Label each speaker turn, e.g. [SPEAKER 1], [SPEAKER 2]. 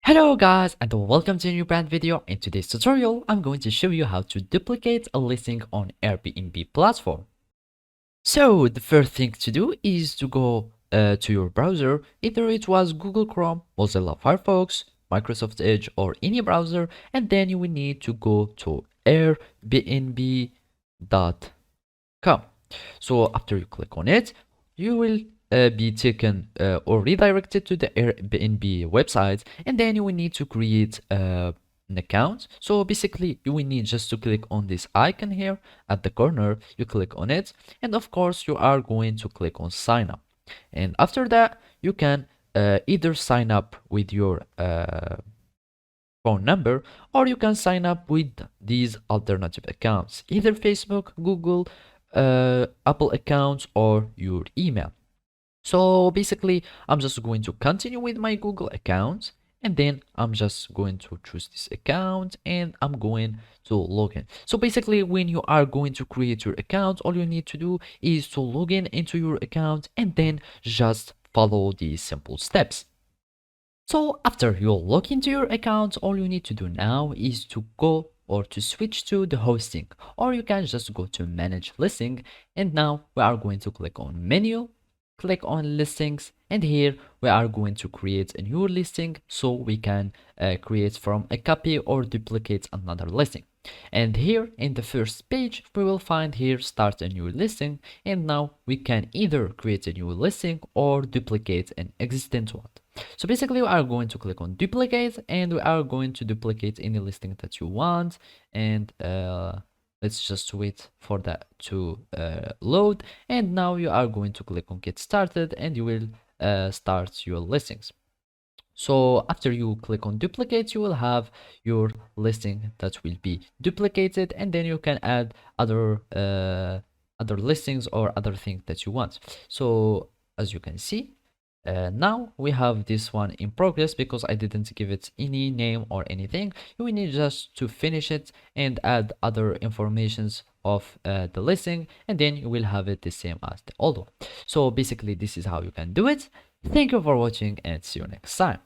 [SPEAKER 1] Hello guys and welcome to a new brand video. In today's tutorial, I'm going to show you how to duplicate a listing on Airbnb platform. So the first thing to do is to go to your browser, either it was Google Chrome, Mozilla Firefox, Microsoft Edge or any browser, and then you will need to go to airbnb.com. So after you click on it, you will be taken or redirected to the Airbnb website, and then you will need to create an account. So basically you will need just to click on this icon here at the corner. You click on it, and of course you are going to click on sign up, and after that you can either sign up with your phone number, or you can sign up with these alternative accounts, either Facebook, Google, Apple accounts, or your email. So basically I'm just going to continue with my Google account, and then I'm just going to choose this account and I'm going to log in. So basically when you are going to create your account, all you need to do is to log in into your account and then just follow these simple steps. So after you log into your account, all you need to do now is to go or to switch to the hosting, or you can just go to manage listing, and now we are going to click on menu, click on listings, and here we are going to create a new listing so we can create from a copy or duplicate another listing. And here in the first page we will find here start a new listing, and now we can either create a new listing or duplicate an existing one. So basically we are going to click on duplicate, and we are going to duplicate any listing that you want, and let's just wait for that to load. And now you are going to click on get started, and you will start your listings. So after you click on duplicate, you will have your listing that will be duplicated, and then you can add other listings or other things that you want. So as you can see, now we have this one in progress because I didn't give it any name or anything. You will need just to finish it and add other informations of the listing, and then you will have it the same as the old one. So basically this is how you can do it. Thank you for watching, and see you next time.